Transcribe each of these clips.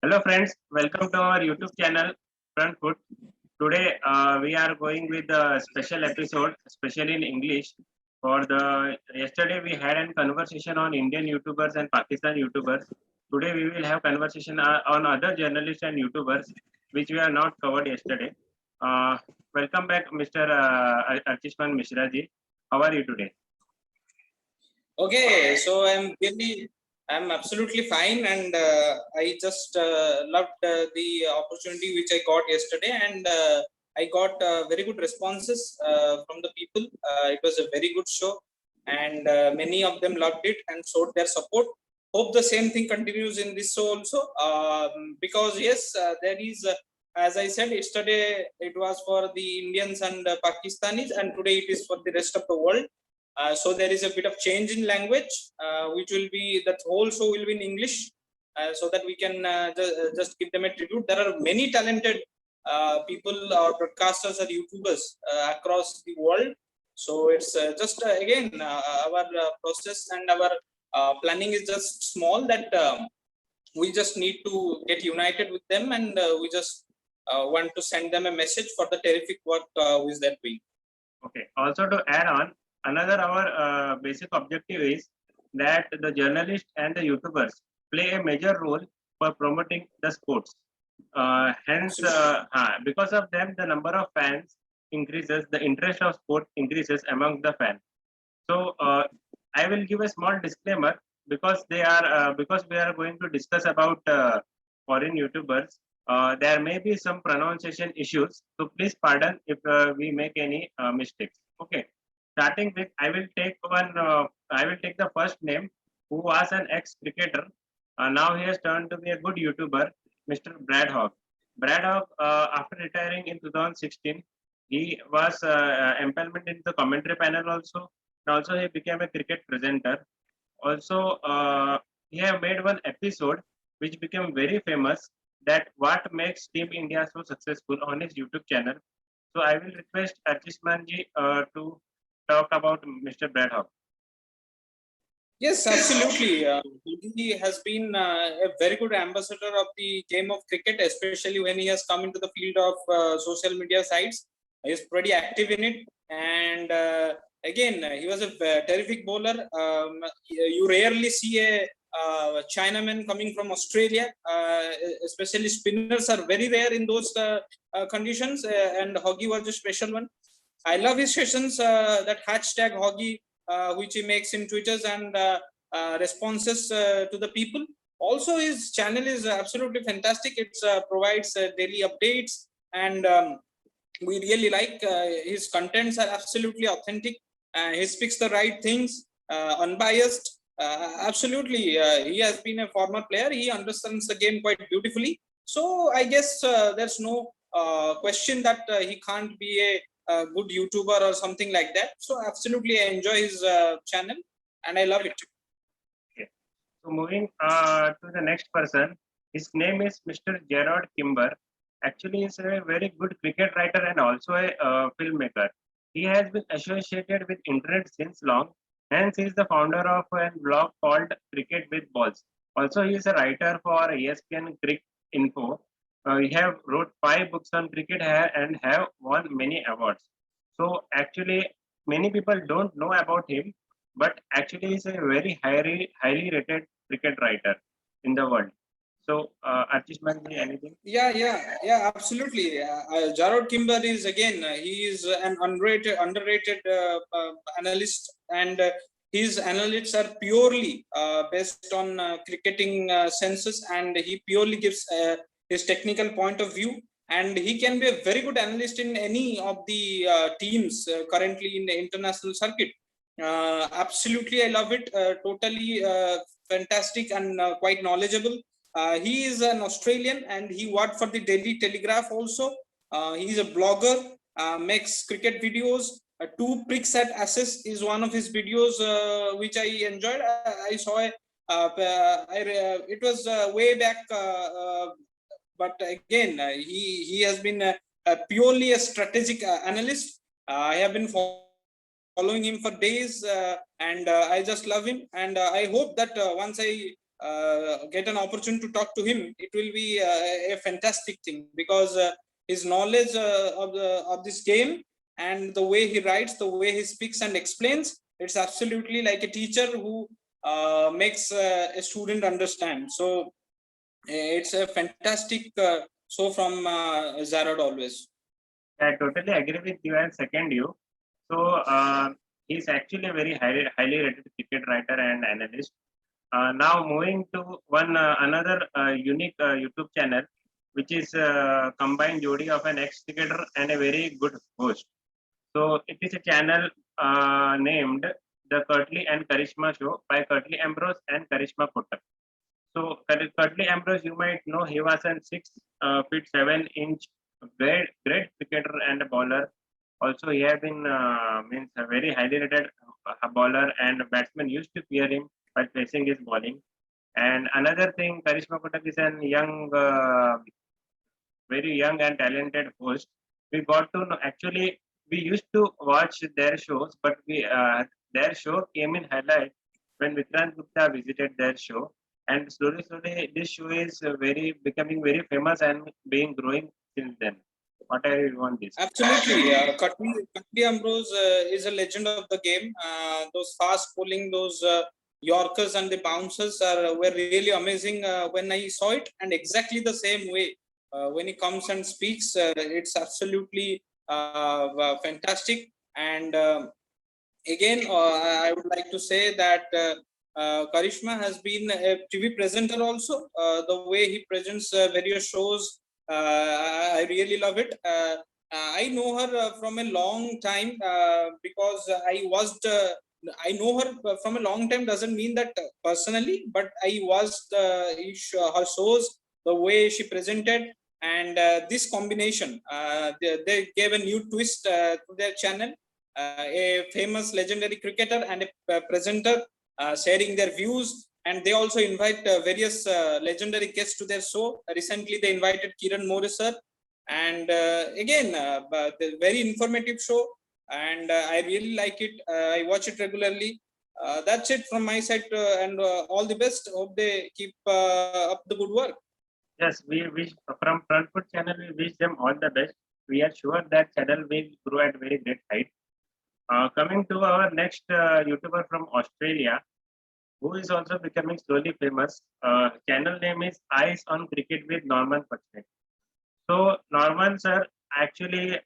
Hello friends, welcome to our YouTube channel Front Foot. Today we are going with a special episode, especially in English. For the yesterday we had a conversation on Indian YouTubers and Pakistan YouTubers. Today we will have conversation on other journalists and YouTubers, which we are not covered yesterday. Uh, Welcome back, Mr. Archishman Mishra ji. How are you today? Okay, so I'm absolutely fine, and I just loved the opportunity which I got yesterday, and I got very good responses from the people. It was a very good show, and many of them loved it and showed their support. Hope the same thing continues in this show also, because yes, there is. As I said yesterday, it was for the Indians and Pakistanis, and today it is for the rest of the world. So there is a bit of change in language, which will be that whole show will be in English, so that we can just give them a tribute. There are many talented people or broadcasters or YouTubers across the world. So it's just again our process and our planning is just small. That we just need to get united with them, and we just want to send them a message for the terrific work which they're doing. Okay. Also to add on, another our basic objective is that the journalists and the YouTubers play a major role for promoting the sports. Because of them, the number of fans increases, the interest of sport increases among the fans. So I will give a small disclaimer because we are going to discuss about foreign YouTubers. There may be some pronunciation issues, so please pardon if we make any mistakes. Okay, starting with I will take one. I will take the first name, who was an ex-cricketer. Now he has turned to be a good YouTuber, Mr. Brad Hogg. Brad Hogg, after retiring in 2016, he was implemented in the commentary panel also, and also he became a cricket presenter. Also, he have made one episode which became very famous, that what makes Team India so successful, on his YouTube channel. So I will request Archishmanji to talk about Mr. Brad Hogg. Yes, absolutely. He has been a very good ambassador of the game of cricket, especially when he has come into the field of social media sites. He is pretty active in it, and again, he was a terrific bowler. You rarely see a Chinaman coming from Australia, especially spinners are very rare in those conditions, and Hoggy was a special one. I love his sessions. That hashtag Hoggy, which he makes in Twitters and responses to the people. Also, his channel is absolutely fantastic. It provides daily updates, and we really like his contents are absolutely authentic. He speaks the right things, unbiased. Absolutely, he has been a former player. He understands the game quite beautifully. So I guess there's no question that he can't be a good YouTuber or something like that. So absolutely, I enjoy his channel and I love it. Okay. So moving to the next person, his name is Mr. Gerard Kimber. Actually, he's a very good cricket writer and also a filmmaker. He has been associated with internet since long. Hence, he is the founder of a blog called Cricket with Balls. Also, he is a writer for ESPN Cricket Info. He have wrote 5 books on cricket and have won many awards. So actually, many people don't know about him, but actually he's a very highly rated cricket writer in the world. So, Archish Manji, anything? Yeah, absolutely. Jarrod Kimber is again, he is an underrated analyst, and his analytics are purely based on cricketing senses, and he purely gives his technical point of view. And he can be a very good analyst in any of the teams currently in the international circuit. Absolutely, I love it. Totally fantastic and quite knowledgeable. He is an Australian and he worked for the Daily Telegraph also. He is a blogger, makes cricket videos. Two pricks at Ashes is one of his videos which I enjoyed. I saw it was way back, but again, he has been purely a strategic analyst. I have been following him for days, and I just love him. And I hope that once I get an opportunity to talk to him, it will be a fantastic thing, because his knowledge of this game and the way he writes, the way he speaks and explains, it's absolutely like a teacher who makes a student understand. So it's a fantastic show from Zarad always. I totally agree with you and second you. So he's actually a very highly rated cricket writer and analyst. Now moving to another unique YouTube channel, which is combined jodi of an ex-cricketer and a very good host. So it is a channel named The Curtly and Karishma Show by Curtly Ambrose and Karishma Kotak. So Curtly Ambrose, you might know, he was a 6 feet 7 inch great cricketer and a bowler. Also, he had been means a very highly rated bowler, and batsmen used to fear him while facing his bowling. And another thing, Karishma Kotak is a very young and talented host. We got to know, actually, we used to watch their shows, but their show came in highlight when Vikrant Gupta visited their show. And slowly, this show is becoming very famous and being growing since then. What are you on this? Absolutely. Curtly Ambrose is a legend of the game. Those fast bowling, those Yorkers and the bouncers were really amazing when I saw it, and exactly the same way when he comes and speaks, it's absolutely fantastic. And again, I would like to say that Karishma has been a TV presenter also. The way he presents various shows, I really love it. I know her from a long time because I know her from a long time doesn't mean that personally, but I watched her shows, the way she presented, and this combination, they gave a new twist to their channel. A famous legendary cricketer and a presenter sharing their views, and they also invite various legendary guests to their show. Recently, they invited Kiran Morris sir, and again, the very informative show, and I really like it. I watch it regularly. That's it from my side, and all the best. Hope they keep up the good work. Yes, we wish from Front Foot channel, we wish them all the best. We are sure that channel will grow at very great height. Coming to our next YouTuber from Australia, who is also becoming slowly famous. Channel name is Eyes on Cricket with Norman Patchett. So Norman sir actually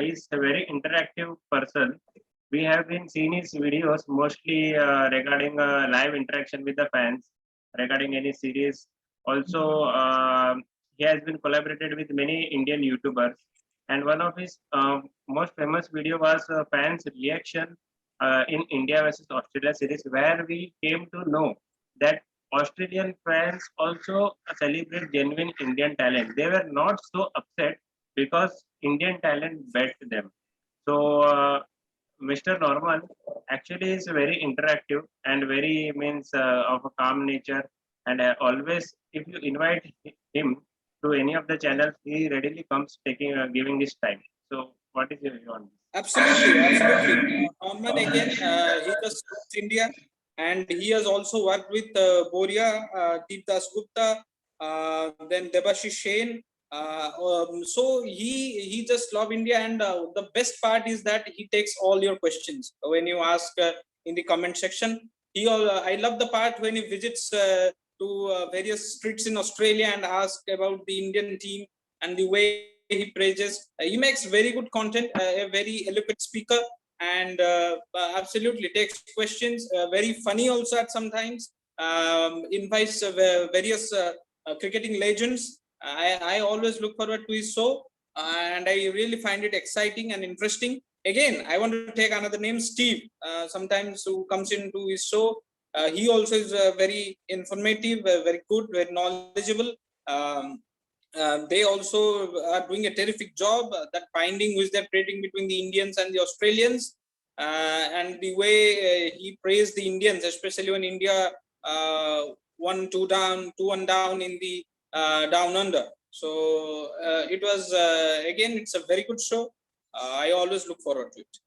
is a very interactive person. We have been seeing his videos mostly regarding live interaction with the fans, regarding any series. Also, he has been collaborated with many Indian YouTubers, and one of his most famous video was fans reaction in India versus Australia series, where we came to know that Australian fans also celebrate genuine Indian talent. They were not so upset because Indian talent bet them. So Mr. Norman actually is very interactive and very means of a calm nature. And always, if you invite him to any of the channels, he readily comes taking giving his time. So, what is your view on this? Absolutely, absolutely. Norman again, he just left India, and he has also worked with Boria, Deepdas Gupta, then Debashish Shane. So he just love India, and the best part is that he takes all your questions when you ask in the comment section. I love the part when he visits to various streets in Australia and ask about the Indian team and the way he praises. He makes very good content, a very eloquent speaker, and absolutely takes questions. Very funny also at sometimes. Invites various cricketing legends. I always look forward to his show, and I really find it exciting and interesting. Again, I want to take another name, Steve. Sometimes who comes into his show. He also is very informative, very good, very knowledgeable. They also are doing a terrific job, that binding which they're creating between the Indians and the Australians, and the way he praised the Indians, especially when India 1-2 down, 2-1 down in the down under. So it was again, it's a very good show. I always look forward to it.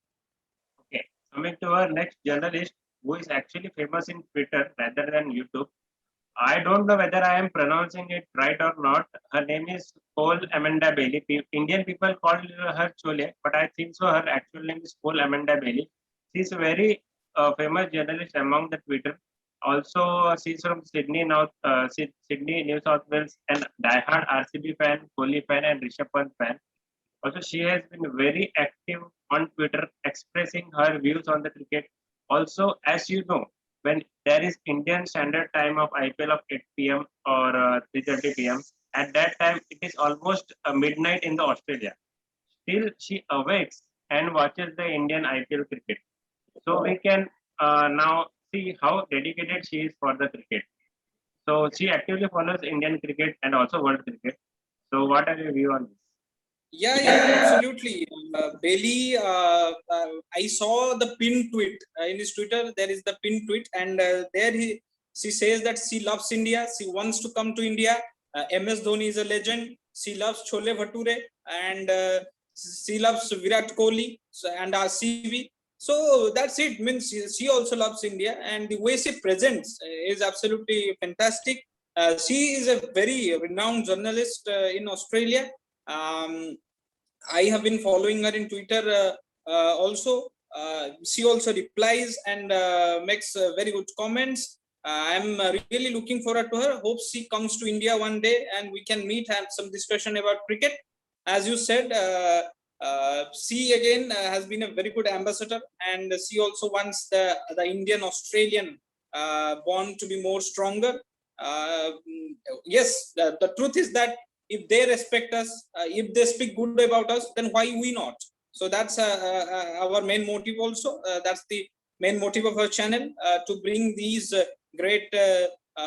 Okay, coming to our next journalist, who is actually famous in Twitter rather than YouTube. I don't know whether I am pronouncing it right or not. Her name is Cole Amanda Bailey. Indian people call her Chole, but I think so. Her actual name is Cole Amanda Bailey. She's a very famous journalist among the Twitter. Also, she's from Sydney, Sydney, New South Wales, and diehard RCB fan, Kohli fan, and Rishabh Pant fan. Also, she has been very active on Twitter, expressing her views on the cricket. Also, as you know, when there is Indian Standard Time of IPL of 8 p.m. or 3:30 p.m., at that time it is almost midnight in the Australia. Still, she awakes and watches the Indian IPL cricket. So we can now see how dedicated she is for the cricket. So she actively follows Indian cricket and also world cricket. So what are your view on this? Yeah, absolutely. Bailey, I saw the pin tweet in his Twitter. There is the pin tweet, and there she says that she loves India. She wants to come to India. MS Dhoni is a legend. She loves Chole Bhature, and she loves Virat Kohli and RCB. So that's it. Means she also loves India, and the way she presents is absolutely fantastic. She is a very renowned journalist in Australia. um, I have been following her in Twitter also. She also replies and makes very good comments. I'm really looking forward to her. Hope she comes to India one day and we can meet, have some discussion about cricket. As you said, she again has been a very good ambassador, and she also wants the Indian Australian bond to be more stronger. Yes, the truth is that if they respect us, if they speak good about us, then why we not? So that's our main motive also. That's the main motive of our channel, to bring these great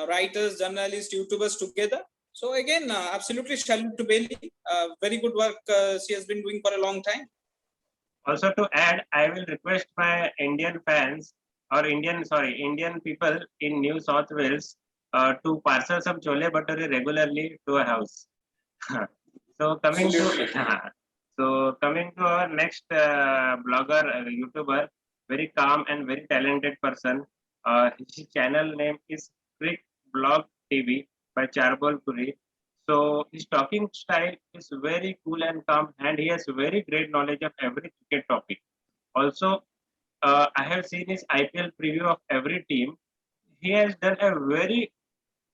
writers, journalists, YouTubers together. So again, absolutely salute to Bailey. Very good work she has been doing for a long time. Also to add, I will request my Indian fans or Indian people in New South Wales to parcel some chole bhature regularly to a house. So coming to Absolutely. coming to our next blogger, YouTuber, very calm and very talented person. His channel name is Crick Blog TV by Charbol Puri. So his talking style is very cool and calm, and he has very great knowledge of every cricket topic. Also, I have seen his IPL preview of every team. He has done a very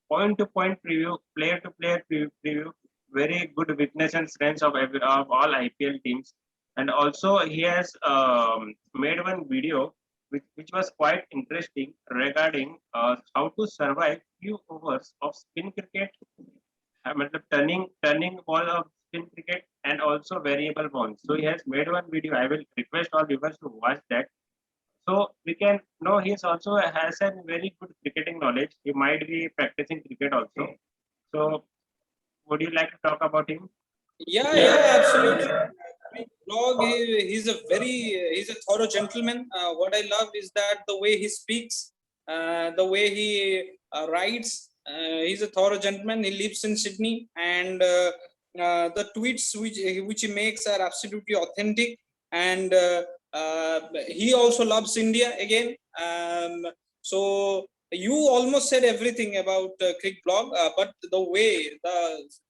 point-to-point preview, player-to-player preview, very good weakness and strengths of all IPL teams. And also, he has made one video which was quite interesting regarding how to survive few overs of spin cricket, turning ball of spin cricket, and also variable balls. So he has made one video. I will request all viewers to watch that. So we can know he is also has a very good cricketing knowledge. He might be practicing cricket also. So would you like to talk about him? Yeah, absolutely. Blog, he's a thorough gentleman. What I love is that the way he speaks, the way he writes. He's a thorough gentleman. He lives in Sydney, and the tweets which he makes are absolutely authentic. And he also loves India again. So you almost said everything about Crick Blog, but the way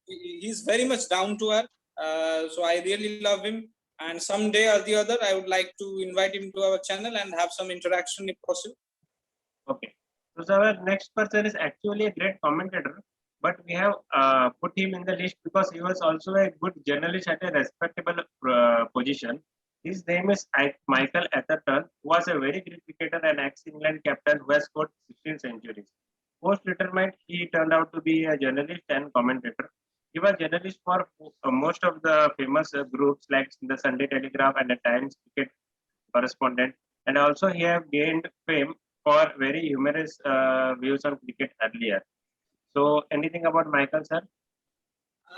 he's very much down to earth. So I really love him, and someday or the other I would like to invite him to our channel and have some interaction if possible. Okay. So our next person is actually a great commentator, but we have put him in the list because he was also a good journalist at a respectable position. His name is Michael Atherton, who was a very great cricketer and ex-England captain who has scored 16 centuries. Post-retirement, he turned out to be a journalist and commentator. He was journalist for most of the famous groups like the Sunday Telegraph and the Times cricket correspondent. And also he have gained fame for very humorous views on cricket earlier. So anything about Michael, sir?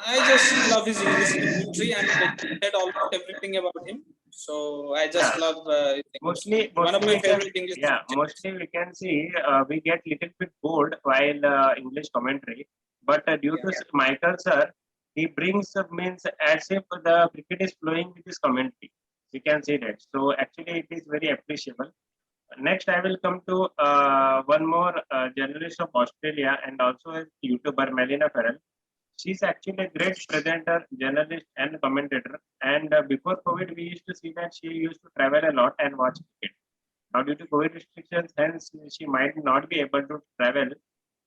I just love his English commentary, and you said almost everything about him. So I just Yeah. love one of Mostly my we can, favorite English yeah, commentators. mostly we can see we get little bit bored while English commentary, but due to Yeah. Michael sir, he brings means as if the cricket is flowing with his commentary. We can see that. So actually, it is very appreciable. Next, I will come to one more journalist of Australia and also a YouTuber, Melina Farrell. She's actually a great presenter, journalist, and commentator. And before COVID, we used to see that she used to travel a lot and watch cricket. Now, due to COVID restrictions, hence she might not be able to travel.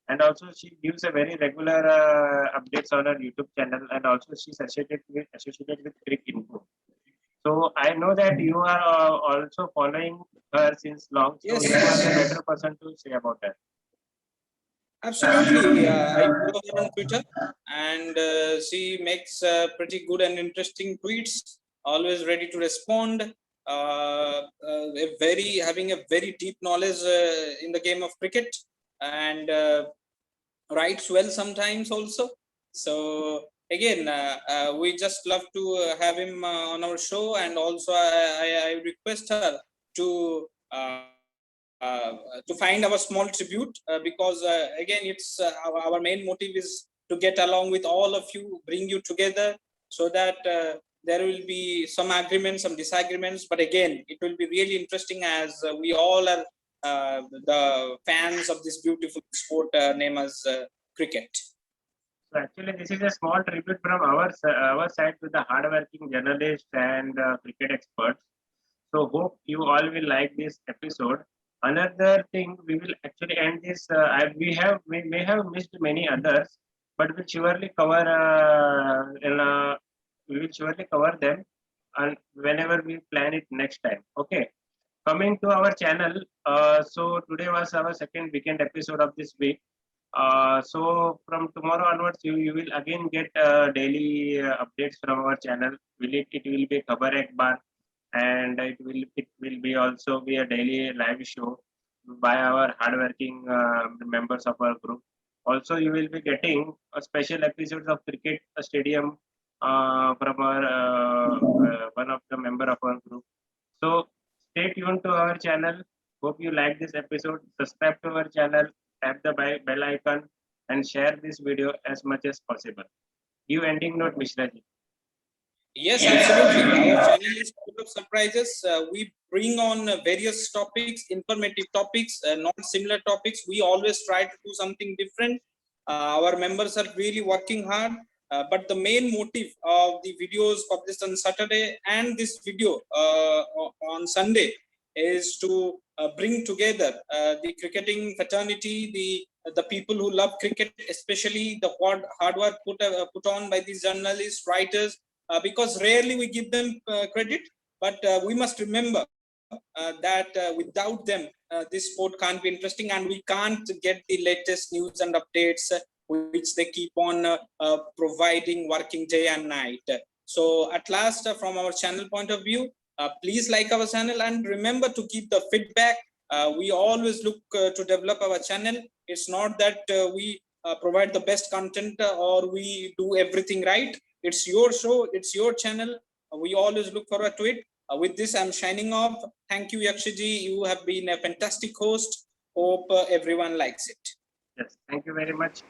And also, she gives a very regular updates on her YouTube channel, and also she's associated with Crick Info. So I know that you are also following her since long. So Yes, you are a better person to say about that. absolutely. I follow her on Twitter, and she makes pretty good and interesting tweets. Always ready to respond. Having a very deep knowledge in the game of cricket, and writes well sometimes also. So again, we just love to have him on our show, and also I request her to. To find our small tribute because again it's our main motive is to get along with all of you, bring you together so that there will be some agreements, some disagreements, but again it will be really interesting as we all are the fans of this beautiful sport named as cricket. So actually, this is a small tribute from our side to the hardworking journalists and cricket experts. So hope you all will like this episode. Another thing, we will actually end this. We may have missed many others, but we'll surely cover we will surely cover them, and whenever we plan it next time. Okay. Coming to our channel, so today was our second weekend episode of this week. So from tomorrow onwards, you will again get daily updates from our channel. It will be Khabar Ek Bar, and it will be also be a daily live show by our hardworking members of our group. Also, you will be getting a special episodes of Cricket Stadium from our one of the member of our group. So stay tuned to our channel. Hope you like this episode. Subscribe to our channel, tap the bell icon, and share this video as much as possible. You ending note, Mishra ji. Yes, absolutely. Our channel is full of surprises. We bring on various topics, informative topics, not similar topics. We always try to do something different. Our members are really working hard. But the main motive of the videos published on Saturday and this video on Sunday is to bring together the cricketing fraternity, the people who love cricket, especially the hard work put on by these journalists, writers, because rarely we give them credit, but we must remember that without them, this sport can't be interesting, and we can't get the latest news and updates which they keep on providing working day and night. So at last, from our channel point of view, please like our channel and remember to keep the feedback. We always look to develop our channel. It's not that we provide the best content or we do everything right. It's your show, it's your channel. We always look forward to it. With this, I'm signing off. Thank you, Yakshiji. You have been a fantastic host. Hope everyone likes it. Yes, thank you very much.